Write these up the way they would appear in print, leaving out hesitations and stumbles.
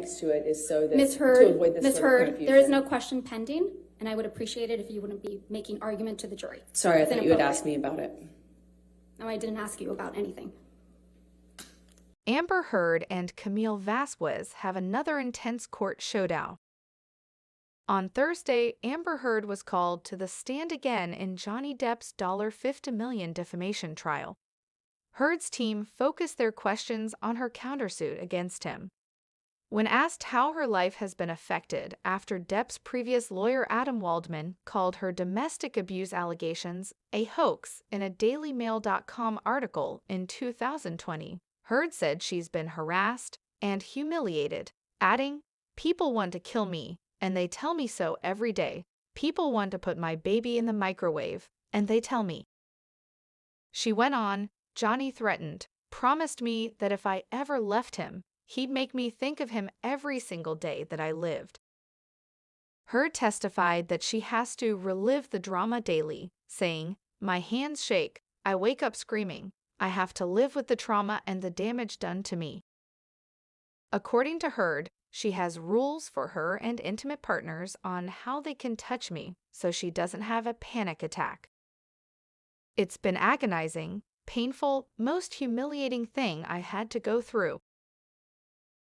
next to it is so that Ms. to Heard, avoid this Ms. sort of Heard, confusion. there is no question pending, and I would appreciate it if you wouldn't be making argument to the jury. Sorry, I It's thought you had inappropriate. asked me about it. No, I didn't ask you about anything. Amber Heard and Camille Vasquez have another intense court showdown. On Thursday, Amber Heard was called to the stand again in Johnny Depp's $50 million defamation trial. Heard's team focused their questions on her countersuit against him. When asked how her life has been affected after Depp's previous lawyer Adam Waldman called her domestic abuse allegations a hoax in a DailyMail.com article in 2020, Heard said she's been harassed and humiliated, adding, "People want to kill me, and they tell me so every day. People want to put my baby in the microwave, and they tell me." She went on, "Johnny threatened, promised me that if I ever left him, he'd make me think of him every single day that I lived." Heard testified that she has to relive the drama daily, saying, "My hands shake, I wake up screaming, I have to live with the trauma and the damage done to me." According to Heard, she has rules for her and intimate partners on how they can touch me so she doesn't have a panic attack. "It's been agonizing, painful, most humiliating thing I had to go through."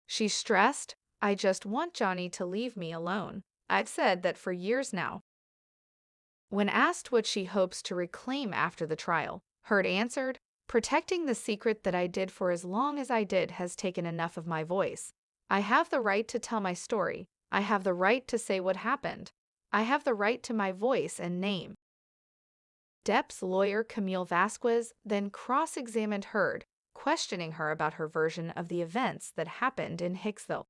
She stressed, "I just want Johnny to leave me alone. I've said that for years now." When asked what she hopes to reclaim after the trial, Heard answered, "Protecting the secret that I did for as long as I did has taken enough of my voice. I have the right to tell my story. I have the right to say what happened. I have the right to my voice and name." Depp's lawyer Camille Vasquez then cross-examined Heard, questioning her about her version of the events that happened in Hicksville.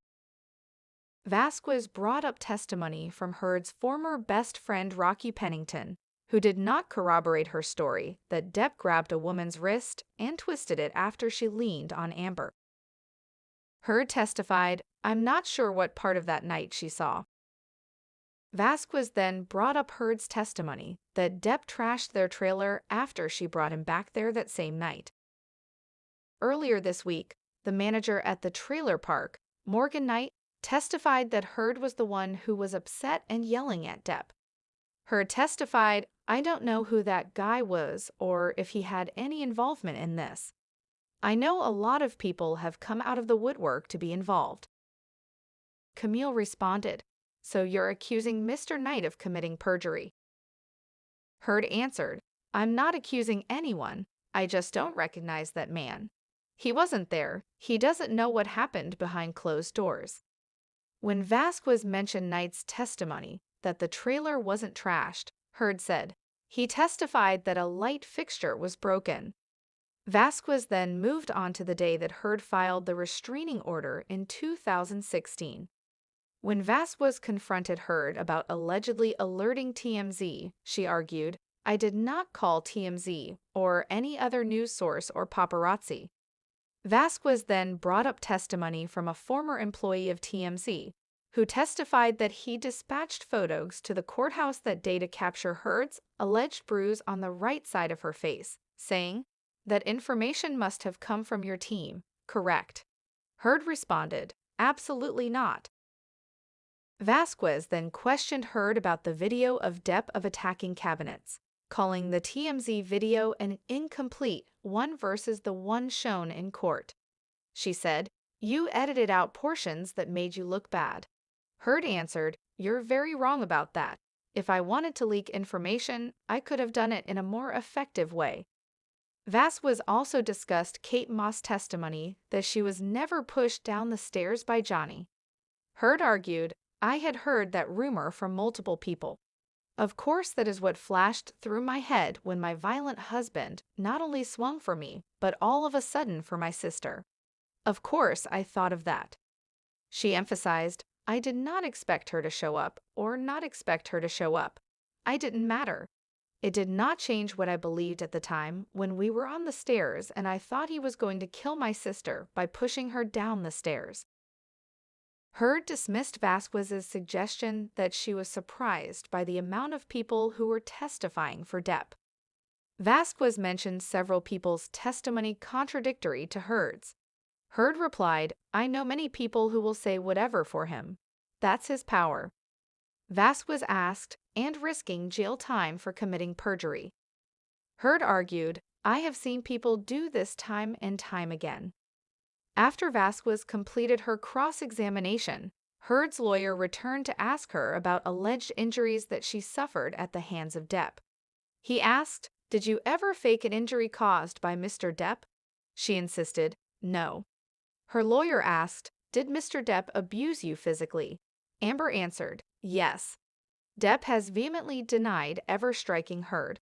Vasquez brought up testimony from Heard's former best friend Rocky Pennington, who did not corroborate her story that Depp grabbed a woman's wrist and twisted it after she leaned on Amber. Heard testified, "I'm not sure what part of that night she saw." Vasquez then brought up Heard's testimony that Depp trashed their trailer after she brought him back there that same night. Earlier this week, the manager at the trailer park, Morgan Knight, testified that Heard was the one who was upset and yelling at Depp. Heard testified, "I don't know who that guy was or if he had any involvement in this. I know a lot of people have come out of the woodwork to be involved." Camille responded, "So you're accusing Mr. Knight of committing perjury?" Heard answered, "I'm not accusing anyone. I just don't recognize that man. He wasn't there. He doesn't know what happened behind closed doors." When Vasquez mentioned Knight's testimony that the trailer wasn't trashed, Heard said, "He testified that a light fixture was broken." Vasquez then moved on to the day that Heard filed the restraining order in 2016. When Vasquez confronted Heard about allegedly alerting TMZ, she argued, "I did not call TMZ or any other news source or paparazzi." Vasquez then brought up testimony from a former employee of TMZ, who testified that he dispatched photos to the courthouse that day to capture Heard's alleged bruise on the right side of her face, saying, "That information must have come from your team, correct?" Heard responded, "Absolutely not." Vasquez then questioned Heard about the video of Depp attacking cabinets, calling the TMZ video an incomplete one versus the one shown in court. She said, "You edited out portions that made you look bad." Heard answered, "You're very wrong about that. If I wanted to leak information, I could have done it in a more effective way." Vasquez also discussed Kate Moss' testimony that she was never pushed down the stairs by Johnny. Heard argued, "I had heard that rumor from multiple people. Of course that is what flashed through my head when my violent husband not only swung for me, but all of a sudden for my sister. Of course I thought of that." She emphasized, "I did not expect her to show up or not expect her to show up. I didn't matter. It did not change what I believed at the time when we were on the stairs and I thought he was going to kill my sister by pushing her down the stairs." Heard dismissed Vasquez's suggestion that she was surprised by the amount of people who were testifying for Depp. Vasquez mentioned several people's testimony contradictory to Heard's. Heard replied, "I know many people who will say whatever for him. That's his power." Vasquez asked, and risking jail time for committing perjury. Heard argued, "I have seen people do this time and time again." After Vasquez completed her cross-examination, Heard's lawyer returned to ask her about alleged injuries that she suffered at the hands of Depp. He asked, "Did you ever fake an injury caused by Mr. Depp?" She insisted, "No." Her lawyer asked, "Did Mr. Depp abuse you physically?" Amber answered, "Yes." Depp has vehemently denied ever striking Heard.